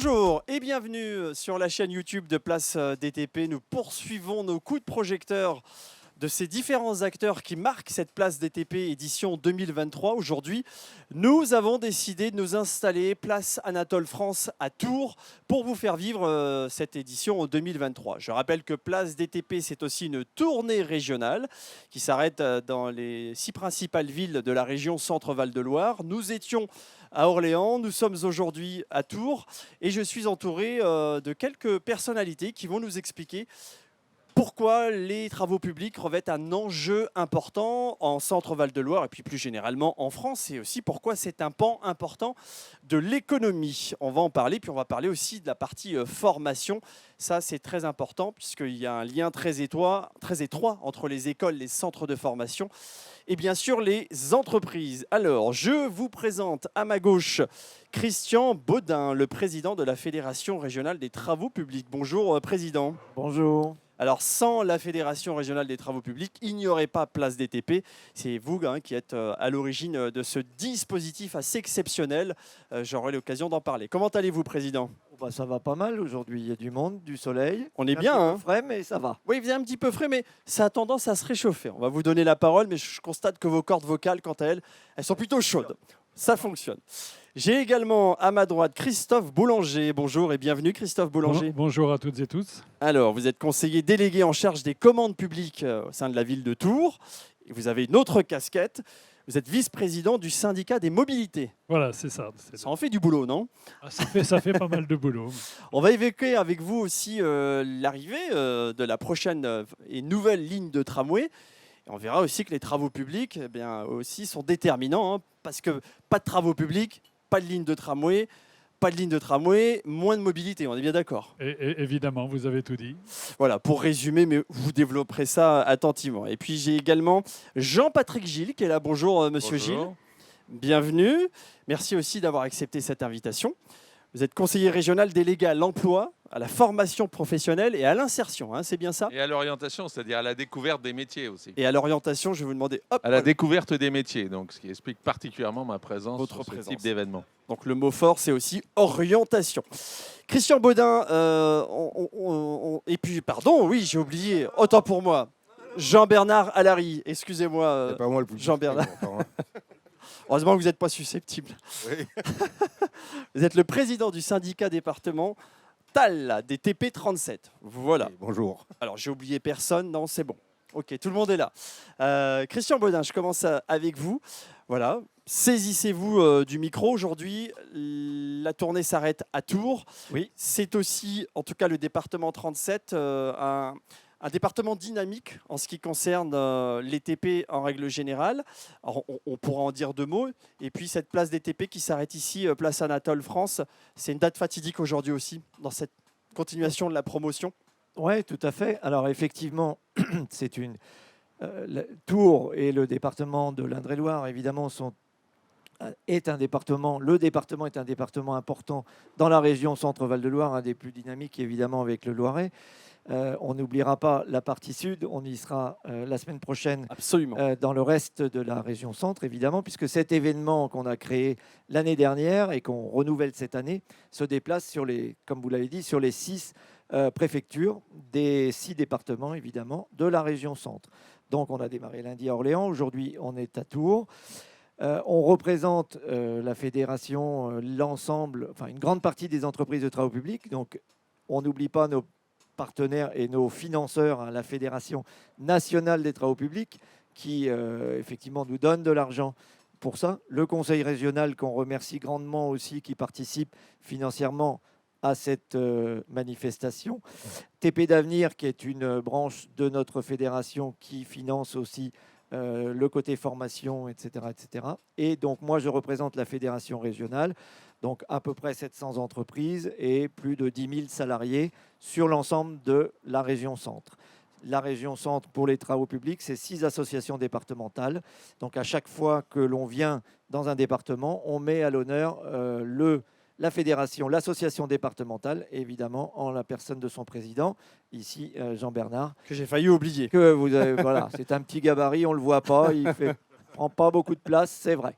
Bonjour et bienvenue sur la chaîne YouTube de Place DTP. Nous poursuivons nos coups de projecteur de ces différents acteurs qui marquent cette Place DTP édition 2023. Aujourd'hui, nous avons décidé de nous installer Place Anatole France à Tours pour vous faire vivre cette édition 2023. Je rappelle que Place DTP, c'est aussi une tournée régionale qui s'arrête dans les 6 principales villes de la région Centre-Val de Loire. Nous étions à Orléans, nous sommes aujourd'hui à Tours et je suis entouré de quelques personnalités qui vont nous expliquer pourquoi les travaux publics revêtent un enjeu important en Centre-Val de Loire et puis plus généralement en France, et aussi pourquoi c'est un pan important de l'économie. On va en parler, puis on va parler aussi de la partie formation. Ça, c'est très important puisqu'il y a un lien très étroit entre les écoles, les centres de formation et bien sûr les entreprises. Alors, je vous présente à ma gauche Christian Baudin, le président de la Fédération régionale des travaux publics. Bonjour, président. Bonjour. Alors, sans la Fédération régionale des travaux publics, il n'y aurait pas Place DTP. C'est vous qui êtes à l'origine de ce dispositif assez exceptionnel. J'aurai l'occasion d'en parler. Comment allez-vous, président ? Ça va pas mal aujourd'hui. Il y a du monde, du soleil. On est Un bien, petit hein peu frais, mais ça va. Oui, il faisait un petit peu frais, mais ça a tendance à se réchauffer. On va vous donner la parole, mais je constate que vos cordes vocales, quant à elles, elles sont plutôt chaudes. Ça fonctionne. J'ai également à ma droite Christophe Boulanger. Bonjour et bienvenue Christophe Boulanger. Bonjour à toutes et tous. Alors, vous êtes conseiller délégué en charge des commandes publiques au sein de la ville de Tours. Et vous avez une autre casquette. Vous êtes vice-président du syndicat des mobilités. Voilà, c'est ça. Ça en fait du boulot, non ? Ça fait pas mal de boulot. On va évoquer avec vous aussi l'arrivée de la prochaine et nouvelle ligne de tramway. Et on verra aussi que les travaux publics aussi sont déterminants, parce que pas de travaux publics, pas de ligne de tramway. Pas de ligne de tramway, moins de mobilité, on est bien d'accord. Et évidemment, vous avez tout dit. Voilà, pour résumer, mais vous développerez ça attentivement. Et puis j'ai également Jean-Patrick Gilles qui est là. Bonjour, monsieur Gilles. Bienvenue. Merci aussi d'avoir accepté cette invitation. Vous êtes conseiller régional délégué à l'emploi, à la formation professionnelle et à l'insertion, c'est bien ça ? Et à l'orientation, c'est-à-dire à la découverte des métiers aussi. Et à l'orientation, je vais vous demander... À la découverte des métiers, donc, ce qui explique particulièrement ma présence Votre sur ce présence. type d'événement. Donc le mot fort, c'est aussi orientation. Christian Baudin, et puis, pardon, oui, j'ai oublié, autant pour moi, Jean-Bernard Allary, excusez-moi, C'est pas moi le plus Jean-Bernard. Heureusement que vous n'êtes pas susceptible. Oui. Vous êtes le président du syndicat départemental des TP37. Voilà. Oui, bonjour. Alors, j'ai oublié personne. Non, c'est bon. OK, tout le monde est là. Christian Baudin, je commence avec vous. Voilà. Saisissez-vous du micro. Aujourd'hui, la tournée s'arrête à Tours. Oui. C'est aussi, en tout cas, le département 37, un département dynamique en ce qui concerne les TP en règle générale. Alors, on pourra en dire 2 mots. Et puis cette place des TP qui s'arrête ici, place Anatole France, c'est une date fatidique aujourd'hui aussi dans cette continuation de la promotion. Oui, tout à fait. Alors effectivement, c'est Tours et le département de l'Indre-et-Loire, évidemment, est un département. Le département est un département important dans la région Centre-Val de Loire, un des plus dynamiques, évidemment, avec le Loiret. On n'oubliera pas la partie sud, on y sera la semaine prochaine. Absolument. Dans le reste de la région centre, évidemment, puisque cet événement qu'on a créé l'année dernière et qu'on renouvelle cette année se déplace comme vous l'avez dit, sur les 6 préfectures des 6 départements, évidemment, de la région centre. Donc on a démarré lundi à Orléans, aujourd'hui on est à Tours. On représente la fédération, l'ensemble, enfin une grande partie des entreprises de travaux publics, donc on n'oublie pas nos partenaires et nos financeurs, la Fédération nationale des travaux publics, qui effectivement nous donne de l'argent pour ça. Le Conseil régional, qu'on remercie grandement aussi, qui participe financièrement à cette manifestation. TP d'Avenir, qui est une branche de notre fédération qui finance aussi le côté formation, etc., etc. Et donc moi, je représente la fédération régionale. Donc à peu près 700 entreprises et plus de 10 000 salariés sur l'ensemble de la région centre. La région centre, pour les travaux publics, c'est 6 associations départementales. Donc à chaque fois que l'on vient dans un département, on met à l'honneur la fédération, l'association départementale, évidemment en la personne de son président, ici Jean-Bernard. Que j'ai failli oublier. Que vous avez, voilà, c'est un petit gabarit, on ne le voit pas, prend pas beaucoup de place, c'est vrai.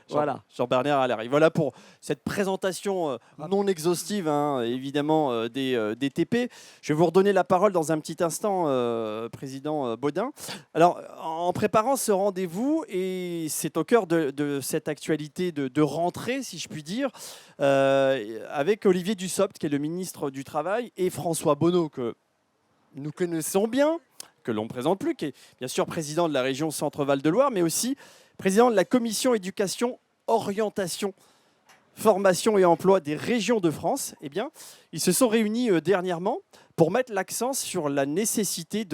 Voilà. Jean-Bernard Allaire. Et voilà pour cette présentation non exhaustive, hein, évidemment, des TP. Je vais vous redonner la parole dans un petit instant, Président Baudin. Alors, en préparant ce rendez-vous, et c'est au cœur de cette actualité de rentrée, si je puis dire, avec Olivier Dussopt, qui est le ministre du Travail, et François Bonneau, que nous connaissons bien, que l'on ne présente plus, qui est bien sûr président de la région Centre-Val de Loire, mais aussi président de la commission éducation, orientation, formation et emploi des régions de France. Eh bien, ils se sont réunis dernièrement pour mettre l'accent sur la nécessité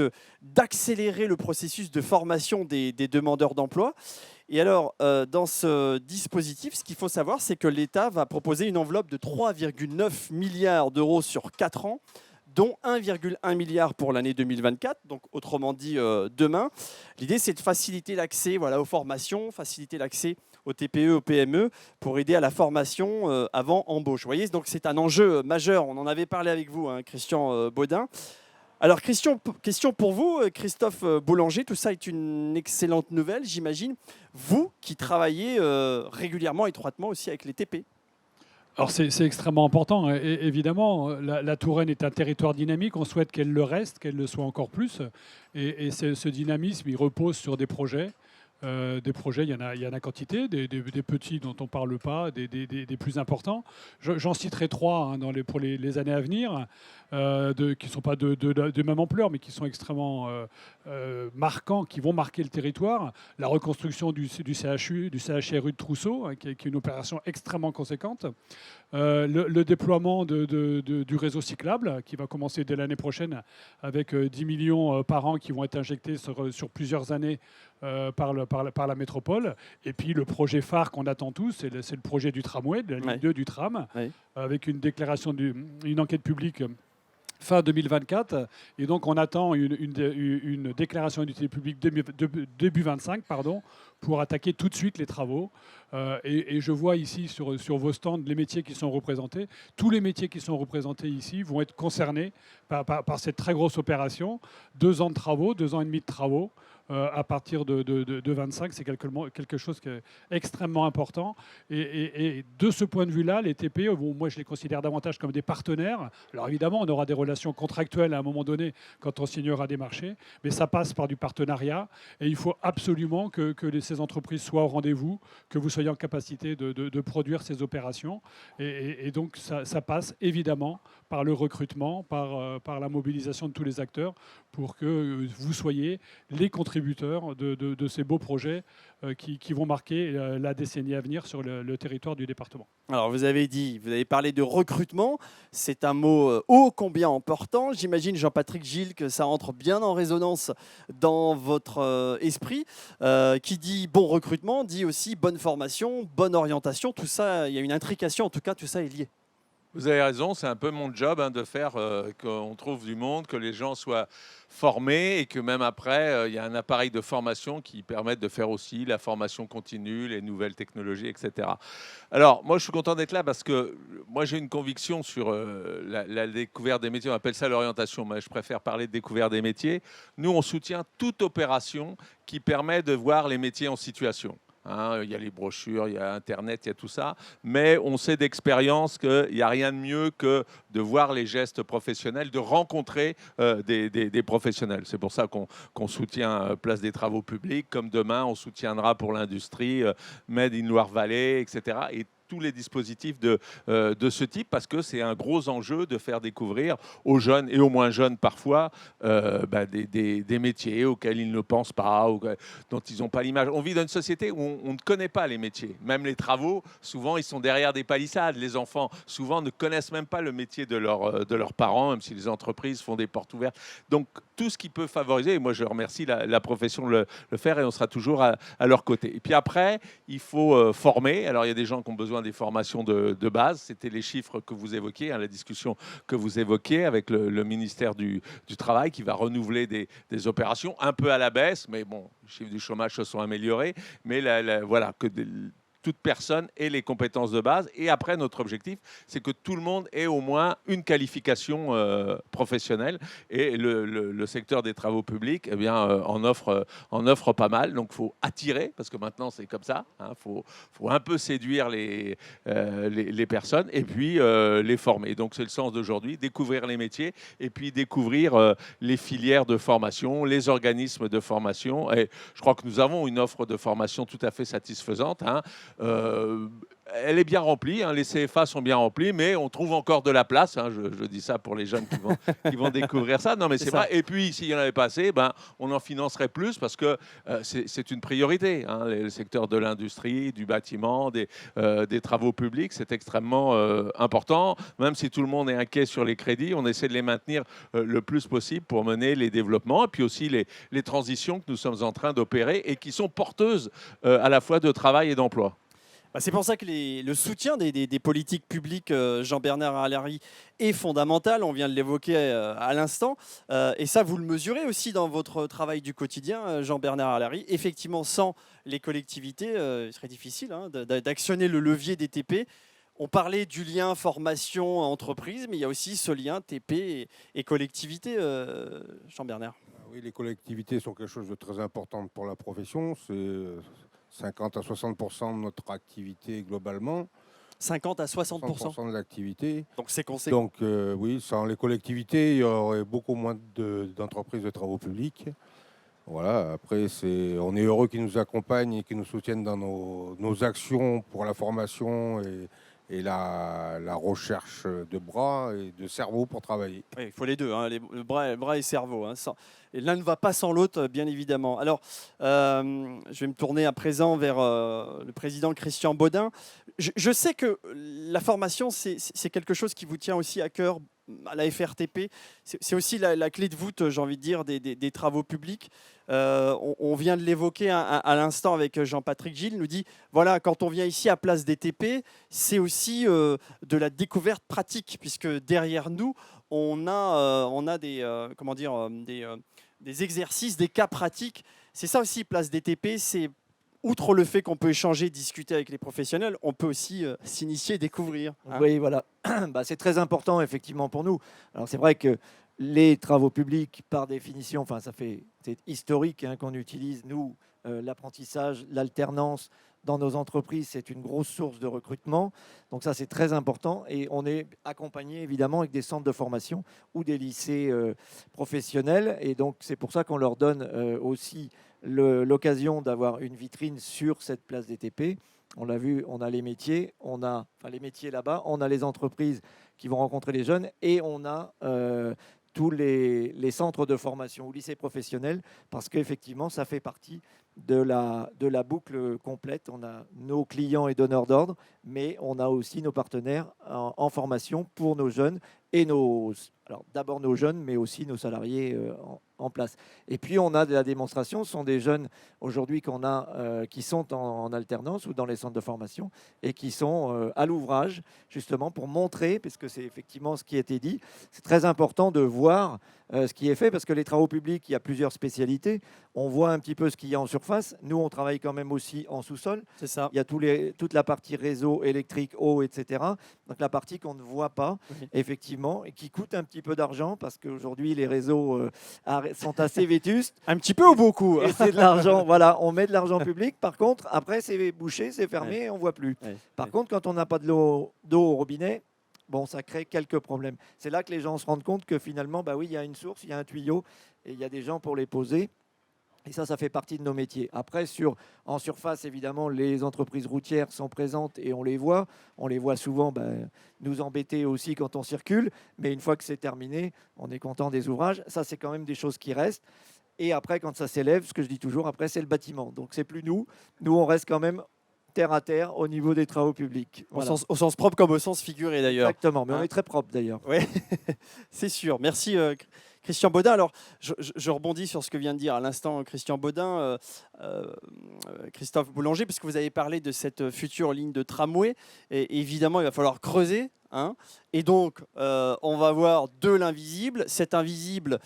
d'accélérer le processus de formation des demandeurs d'emploi. Et alors, dans ce dispositif, ce qu'il faut savoir, c'est que l'État va proposer une enveloppe de 3,9 milliards d'euros sur 4 ans, dont 1,1 milliard pour l'année 2024, donc autrement dit demain. L'idée, c'est de faciliter l'accès aux formations, faciliter l'accès aux TPE, aux PME, pour aider à la formation avant embauche. Vous voyez, donc c'est un enjeu majeur. On en avait parlé avec vous, hein, Christian Baudin. Alors, question pour vous, Christophe Boulanger. Tout ça est une excellente nouvelle, j'imagine. Vous qui travaillez régulièrement, étroitement aussi avec les TP. Alors c'est extrêmement important. Et évidemment, la Touraine est un territoire dynamique. On souhaite qu'elle le reste, qu'elle le soit encore plus. Et ce dynamisme, il repose sur des projets. Des projets, il y en a quantité, des petits dont on ne parle pas, des plus importants. J'en citerai 3 hein, pour les années à venir, qui ne sont pas de même ampleur, mais qui sont extrêmement marquants, qui vont marquer le territoire. La reconstruction du CHU, du CHRU de Trousseau, hein, qui est une opération extrêmement conséquente. Le déploiement du réseau cyclable, qui va commencer dès l'année prochaine, avec 10 millions par an qui vont être injectés sur plusieurs années par la métropole. Et puis le projet phare qu'on attend tous, c'est le projet du tramway, de la ligne 2 du tram, avec une déclaration, une enquête publique fin 2024. Et donc on attend une déclaration d'utilité publique début 25, pour attaquer tout de suite les travaux. Et je vois ici sur vos stands les métiers qui sont représentés. Tous les métiers qui sont représentés ici vont être concernés par cette très grosse opération. 2 ans de travaux, 2 ans et demi de travaux. À partir de 25, c'est quelque chose qui est extrêmement important. Et de ce point de vue-là, les TPE, moi je les considère davantage comme des partenaires. Alors évidemment, on aura des relations contractuelles à un moment donné quand on signera des marchés, mais ça passe par du partenariat. Et il faut absolument que ces entreprises soient au rendez-vous, que vous soyez en capacité de produire ces opérations. Et donc ça passe évidemment par le recrutement, par la mobilisation de tous les acteurs, pour que vous soyez les contributeurs de ces beaux projets qui vont marquer la décennie à venir sur le territoire du département. Alors vous avez parlé de recrutement, c'est un mot ô combien important. J'imagine, Jean-Patrick Gilles, que ça entre bien en résonance dans votre esprit. Qui dit bon recrutement, dit aussi bonne formation, bonne orientation. Tout ça, il y a une intrication, en tout cas, tout ça est lié. Vous avez raison, c'est un peu mon job de faire qu'on trouve du monde, que les gens soient formés et que même après, il y a un appareil de formation qui permette de faire aussi la formation continue, les nouvelles technologies, etc. Alors, moi, je suis content d'être là parce que moi, j'ai une conviction sur la découverte des métiers. On appelle ça l'orientation, mais je préfère parler de découverte des métiers. Nous, on soutient toute opération qui permet de voir les métiers en situation. Il y a les brochures, il y a Internet, il y a tout ça. Mais on sait d'expérience qu'il n'y a rien de mieux que de voir les gestes professionnels, de rencontrer des professionnels. C'est pour ça qu'on soutient Place des Travaux Publics. Comme demain, on soutiendra pour l'industrie Made in Loire-Vallée, etc. Et tous les dispositifs de ce type, parce que c'est un gros enjeu de faire découvrir aux jeunes et aux moins jeunes parfois des métiers auxquels ils ne pensent pas, dont ils n'ont pas l'image. On vit dans une société où on ne connaît pas les métiers. Même les travaux, souvent, ils sont derrière des palissades. Les enfants, souvent, ne connaissent même pas le métier de leurs parents, même si les entreprises font des portes ouvertes. Donc, tout ce qui peut favoriser, et moi, je remercie la profession de le faire, et on sera toujours à leur côté. Et puis après, il faut former. Alors, il y a des gens qui ont besoin des formations de base. C'était les chiffres que vous évoquiez, la discussion que vous évoquiez avec le ministère du Travail qui va renouveler des opérations un peu à la baisse, mais bon, les chiffres du chômage se sont améliorés. Mais voilà, toute personne ait les compétences de base. Et après, notre objectif, c'est que tout le monde ait au moins une qualification professionnelle. Et le secteur des travaux publics eh bien, en offre pas mal. Donc, il faut attirer, parce que maintenant, c'est comme ça. Faut un peu séduire les personnes et puis les former. Donc, c'est le sens d'aujourd'hui, découvrir les métiers et puis découvrir les filières de formation, les organismes de formation. Et je crois que nous avons une offre de formation tout à fait satisfaisante. Elle est bien remplie, les CFA sont bien remplis, mais on trouve encore de la place. Je dis ça pour les jeunes qui vont découvrir ça. Non, mais c'est vrai. Et puis, s'il n'y en avait pas assez, on en financerait plus parce que c'est une priorité. Le secteur de l'industrie, du bâtiment, des travaux publics, c'est extrêmement important. Même si tout le monde est inquiet sur les crédits, on essaie de les maintenir le plus possible pour mener les développements et puis aussi les transitions que nous sommes en train d'opérer et qui sont porteuses à la fois de travail et d'emploi. C'est pour ça que le soutien des politiques publiques, Jean-Bernard Allary, est fondamental. On vient de l'évoquer à l'instant. Et ça, vous le mesurez aussi dans votre travail du quotidien, Jean-Bernard Allary. Effectivement, sans les collectivités, il serait difficile d'actionner le levier des TP. On parlait du lien formation-entreprise, mais il y a aussi ce lien TP et collectivité, Jean-Bernard. Oui, les collectivités sont quelque chose de très important pour la profession. C'est 50 à 60% de notre activité globalement. 50 à 60%. 60% de l'activité. Donc c'est conséquent. Donc oui, sans les collectivités, il y aurait beaucoup moins d'entreprises de travaux publics. Voilà, après, on est heureux qu'ils nous accompagnent et qu'ils nous soutiennent dans nos actions pour la formation et la recherche de bras et de cerveau pour travailler. Oui, il faut les deux, le bras et cerveau. Et l'un ne va pas sans l'autre, bien évidemment. Alors, je vais me tourner à présent vers le président Christian Baudin. Je sais que la formation, c'est quelque chose qui vous tient aussi à cœur à la FRTP. C'est aussi la clé de voûte, j'ai envie de dire, des travaux publics. On vient de l'évoquer à l'instant avec Jean-Patrick Gilles, nous dit, voilà, quand on vient ici à Place des TP, c'est aussi de la découverte pratique, puisque derrière nous, on a des exercices, des cas pratiques. C'est ça aussi, Place des TP, c'est outre le fait qu'on peut échanger, discuter avec les professionnels, on peut aussi s'initier, découvrir. Oui, voilà. C'est très important, effectivement, pour nous. Alors, c'est vrai que les travaux publics, par définition, c'est historique qu'on utilise, nous, l'apprentissage, l'alternance dans nos entreprises, c'est une grosse source de recrutement. Donc ça, c'est très important. Et on est accompagné, évidemment, avec des centres de formation ou des lycées professionnels. Et donc, c'est pour ça qu'on leur donne aussi l'occasion d'avoir une vitrine sur cette place des TP. On l'a vu, on a les métiers, les métiers là-bas, on a les entreprises qui vont rencontrer les jeunes et on a tous les centres de formation ou lycées professionnels parce qu'effectivement, ça fait partie de la boucle complète. On a nos clients et donneurs d'ordre, mais on a aussi nos partenaires en formation pour nos jeunes et d'abord nos jeunes, mais aussi nos salariés en place. Et puis, on a de la démonstration. Ce sont des jeunes aujourd'hui qu'on a qui sont en alternance ou dans les centres de formation et qui sont à l'ouvrage, justement, pour montrer, parce que c'est effectivement ce qui a été dit, c'est très important de voir ce qui est fait, parce que les travaux publics, il y a plusieurs spécialités. On voit un petit peu ce qu'il y a en surface. Nous, on travaille quand même aussi en sous-sol. C'est ça. Il y a toute la partie réseau, électrique, eau, etc. Donc, la partie qu'on ne voit pas, effectivement, et qui coûte un petit peu d'argent, parce qu'aujourd'hui, les réseaux sont assez vétustes. Un petit peu ou beaucoup? Et c'est de l'argent, voilà, on met de l'argent public. Par contre, après, c'est bouché, c'est fermé, on ne voit plus. Par contre, quand on n'a pas d'eau au robinet, ça crée quelques problèmes. C'est là que les gens se rendent compte que finalement, il y a une source, il y a un tuyau, et il y a des gens pour les poser. Et ça fait partie de nos métiers. Après, en surface, évidemment, les entreprises routières sont présentes et on les voit. On les voit souvent nous embêter aussi quand on circule. Mais une fois que c'est terminé, on est content des ouvrages. Ça, c'est quand même des choses qui restent. Et après, quand ça s'élève, ce que je dis toujours, après, c'est le bâtiment. Donc, c'est plus nous. Nous, on reste quand même terre à terre au niveau des travaux publics. Voilà. Au sens propre comme au sens figuré, d'ailleurs. Exactement, mais on est très propre, d'ailleurs. Oui, c'est sûr. Merci, Christian Baudin. Alors, je rebondis sur ce que vient de dire à l'instant Christian Baudin, Christophe Boulanger, puisque vous avez parlé de cette future ligne de tramway. Et évidemment, il va falloir creuser hein. Et donc, on va voir de l'invisible. Cet invisible,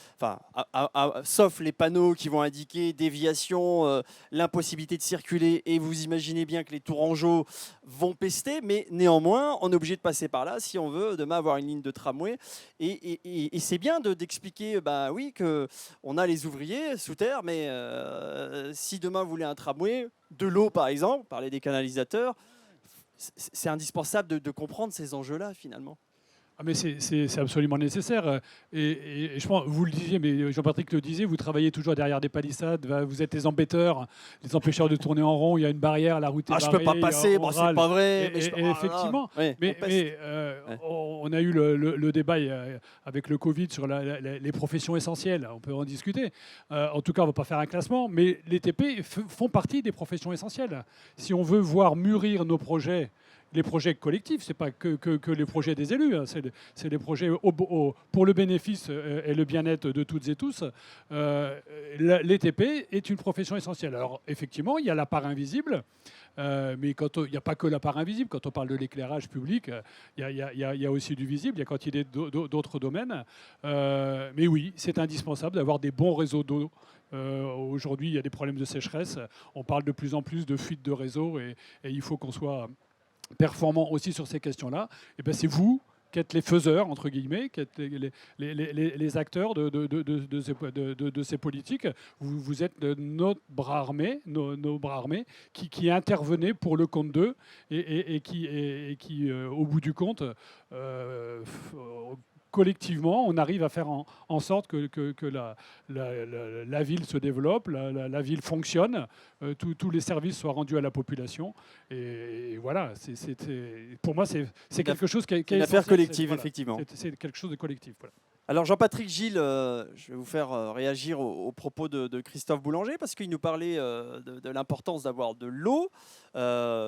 sauf les panneaux qui vont indiquer déviation, l'impossibilité de circuler, et vous imaginez bien que les tourangeaux vont pester, mais néanmoins, on est obligé de passer par là si on veut demain avoir une ligne de tramway. Et c'est bien d'expliquer, oui, qu'on a les ouvriers sous terre, mais si demain vous voulez un tramway, de l'eau par exemple, parler des canalisateurs, c'est indispensable de comprendre ces enjeux-là finalement. Ah mais c'est absolument nécessaire. Et je pense, vous le disiez, mais Jean-Patrick le disait, vous travaillez toujours derrière des palissades, vous êtes les embêteurs, les empêcheurs de tourner en rond, il y a une barrière, la route est barrée. Je peux pas passer, bon, c'est pas vrai. Effectivement, on a eu le débat avec le Covid sur les professions essentielles, on peut en discuter. En tout cas, on ne va pas faire un classement, mais les TP font partie des professions essentielles. Si on veut voir mûrir nos projets, les projets collectifs, ce n'est pas que les projets des élus, hein, c'est les projets pour le bénéfice et le bien-être de toutes et tous. L'ETP est une profession essentielle. Alors effectivement, il y a la part invisible, mais il n'y a pas que la part invisible. Quand on parle de l'éclairage public, il y a aussi du visible, il y a quantité d'autres domaines. Mais oui, c'est indispensable d'avoir des bons réseaux d'eau. Aujourd'hui, il y a des problèmes de sécheresse. On parle de plus en plus de fuites de réseaux et il faut qu'on soit performant aussi sur ces questions-là. Et ben c'est vous qui êtes les faiseurs, entre guillemets, qui êtes les acteurs de ces politiques. Vous êtes notre bras armé, nos bras armés, qui intervenaient pour le compte d'eux et qui, au bout du compte, collectivement, on arrive à faire en sorte que la ville se développe, la ville fonctionne, tous les services soient rendus à la population. Et voilà, pour moi, c'est quelque chose qui est une affaire collective, effectivement. C'est quelque chose de collectif. Voilà. Alors Jean-Patrick Gilles, je vais vous faire réagir aux propos de Christophe Boulanger, parce qu'il nous parlait de l'importance d'avoir de l'eau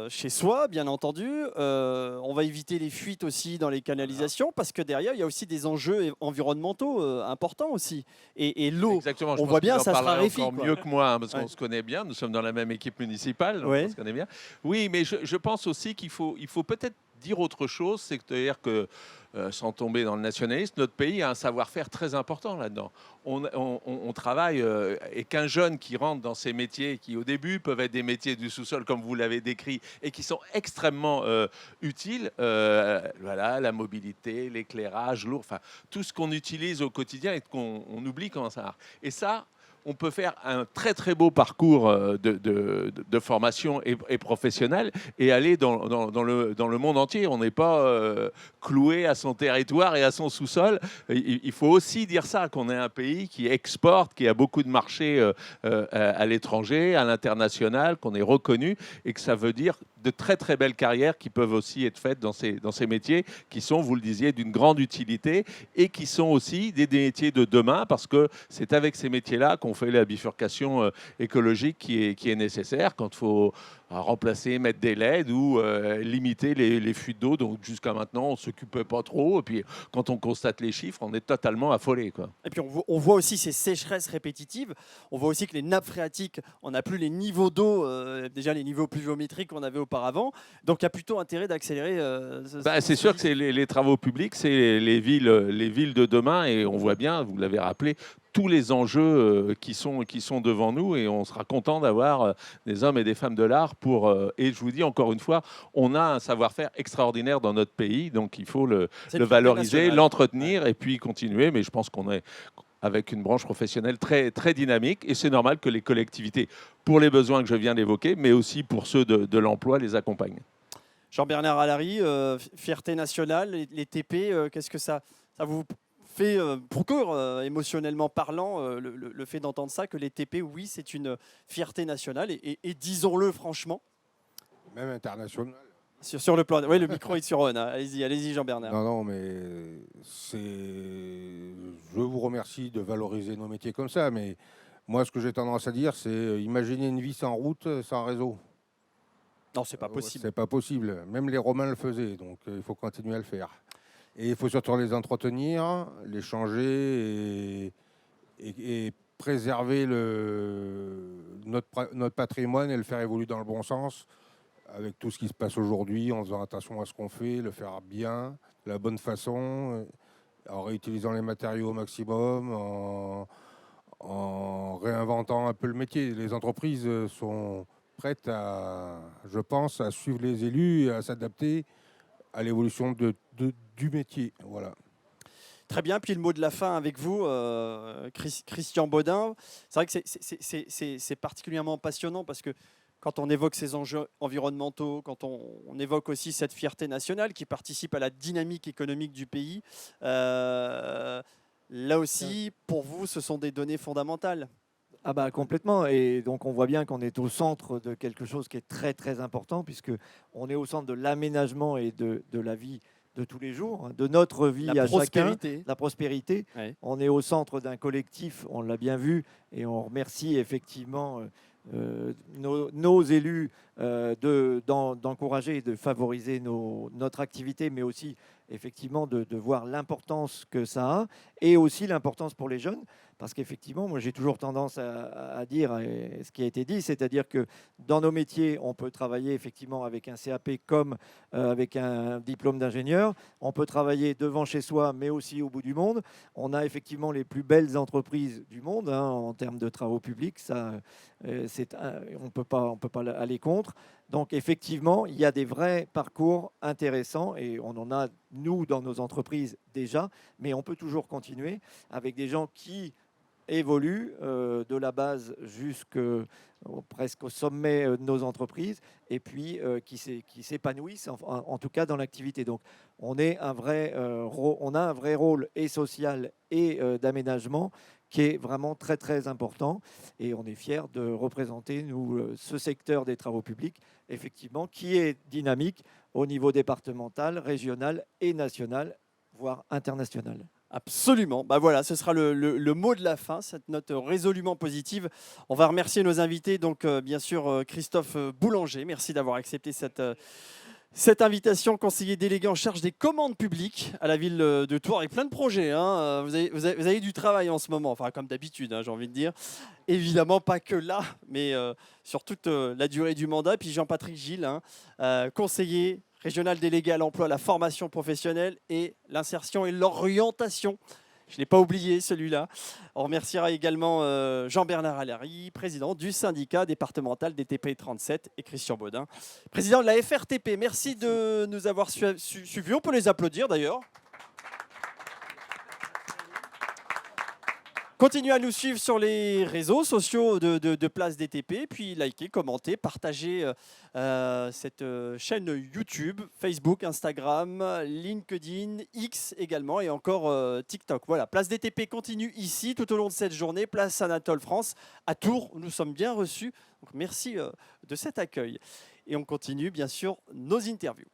chez soi, bien entendu. On va éviter les fuites aussi dans les canalisations, parce que derrière, il y a aussi des enjeux environnementaux importants aussi. Et l'eau, on voit bien, ça se raréfie. Encore mieux que moi, hein, parce qu'on se connaît bien, nous sommes dans la même équipe municipale, donc on se connaît bien. Oui, mais je pense aussi qu'il faut peut-être dire autre chose, c'est-à-dire que sans tomber dans le nationalisme, notre pays a un savoir-faire très important là-dedans. On travaille, et qu'un jeune qui rentre dans ces métiers, qui au début peuvent être des métiers du sous-sol, comme vous l'avez décrit, et qui sont extrêmement utiles, voilà, la mobilité, l'éclairage, l'eau, enfin, tout ce qu'on utilise au quotidien et qu'on oublie comment ça marche. Et ça, on peut faire un très très beau parcours de formation et professionnel et aller dans le monde entier. On n'est pas cloué à son territoire et à son sous-sol. Il faut aussi dire ça, qu'on est un pays qui exporte, qui a beaucoup de marchés à l'étranger, à l'international, qu'on est reconnu, et que ça veut dire de très très belles carrières qui peuvent aussi être faites dans ces métiers qui sont, vous le disiez, d'une grande utilité et qui sont aussi des métiers de demain, parce que c'est avec ces métiers-là qu'on fait la bifurcation écologique qui est nécessaire quand il faut remplacer, mettre des LED ou limiter les fuites d'eau. Donc jusqu'à maintenant, on ne s'occupait pas trop. Et puis quand on constate les chiffres, on est totalement affolé, quoi. Et puis on voit aussi ces sécheresses répétitives. On voit aussi que les nappes phréatiques, on n'a plus les niveaux d'eau, déjà les niveaux pluviométriques qu'on avait auparavant. Donc il y a plutôt intérêt d'accélérer. C'est sûr que c'est les travaux publics, c'est les villes de demain. Et on voit bien, vous l'avez rappelé, tous les enjeux qui sont devant nous, et on sera content d'avoir des hommes et des femmes de l'art pour... et je vous dis encore une fois, on a un savoir-faire extraordinaire dans notre pays, donc il faut le valoriser, l'entretenir et puis continuer. Mais je pense qu'on est avec une branche professionnelle très, très dynamique, et c'est normal que les collectivités, pour les besoins que je viens d'évoquer, mais aussi pour ceux de l'emploi, les accompagnent. Jean-Bernard Allary, fierté nationale, les TP, qu'est-ce que ça vous fait procure, émotionnellement parlant, le fait d'entendre ça, que les TP, oui, c'est une fierté nationale, et disons-le franchement. Même internationale. Sur le plan... Oui, le micro est sur on. Hein. Allez-y, Jean-Bernard. Non, mais je vous remercie de valoriser nos métiers comme ça, mais moi, ce que j'ai tendance à dire, c'est imaginer une vie sans route, sans réseau. Non, c'est pas possible. C'est pas possible. Même les Romains le faisaient, donc il faut continuer à le faire. Et il faut surtout les entretenir, les changer et préserver notre patrimoine et le faire évoluer dans le bon sens, avec tout ce qui se passe aujourd'hui, en faisant attention à ce qu'on fait, le faire bien, de la bonne façon, en réutilisant les matériaux au maximum, en réinventant un peu le métier. Les entreprises sont prêtes je pense, à suivre les élus et à s'adapter à l'évolution du métier. Voilà. Très bien, puis le mot de la fin avec vous, Christian Baudin. C'est vrai que c'est particulièrement passionnant parce que quand on évoque ces enjeux environnementaux, quand on évoque aussi cette fierté nationale qui participe à la dynamique économique du pays, là aussi, pour vous, ce sont des données fondamentales. Ah bah complètement, et donc on voit bien qu'on est au centre de quelque chose qui est très très important, puisque on est au centre de l'aménagement et de la vie de tous les jours, de notre vie La à prospérité. chacun, la prospérité. Ouais. On est au centre d'un collectif, on l'a bien vu, et on remercie effectivement nos élus d'encourager et de favoriser notre activité, mais aussi effectivement de voir l'importance que ça a, et aussi l'importance pour les jeunes. Parce qu'effectivement, moi j'ai toujours tendance à dire ce qui a été dit, c'est-à-dire que dans nos métiers, on peut travailler effectivement avec un CAP comme avec un diplôme d'ingénieur. On peut travailler devant chez soi, mais aussi au bout du monde. On a effectivement les plus belles entreprises du monde en termes de travaux publics. Ça, on ne peut pas aller contre. Donc effectivement, il y a des vrais parcours intéressants et on en a, nous, dans nos entreprises déjà, mais on peut toujours continuer avec des gens qui évoluent de la base presque au sommet de nos entreprises et puis qui s'épanouissent, en tout cas dans l'activité. Donc on a un vrai rôle et social et d'aménagement qui est vraiment très très important, et on est fiers de représenter, nous, ce secteur des travaux publics, effectivement, qui est dynamique au niveau départemental, régional et national, voire international. Absolument. Bah voilà, ce sera le mot de la fin, cette note résolument positive. On va remercier nos invités, donc bien sûr Christophe Boulanger. Merci d'avoir accepté cette invitation, conseiller délégué en charge des commandes publiques à la ville de Tours, avec plein de projets. Hein. Vous avez du travail en ce moment, enfin comme d'habitude, hein, j'ai envie de dire. Évidemment, pas que là, mais sur toute la durée du mandat. Puis Jean-Patrick Gilles, hein, conseiller régional délégué à l'emploi, la formation professionnelle et l'insertion et l'orientation. Je ne l'ai pas oublié, celui-là. On remerciera également Jean-Bernard Allary, président du syndicat départemental des TP 37, et Christian Baudin, président de la FRTP. Merci de nous avoir suivis. On peut les applaudir d'ailleurs. Continuez à nous suivre sur les réseaux sociaux de Place DTP, puis likez, commentez, partagez cette chaîne YouTube, Facebook, Instagram, LinkedIn, X également, et encore TikTok. Voilà, Place DTP continue ici tout au long de cette journée, Place Anatole France, à Tours, où nous sommes bien reçus. Donc merci de cet accueil. Et on continue bien sûr nos interviews.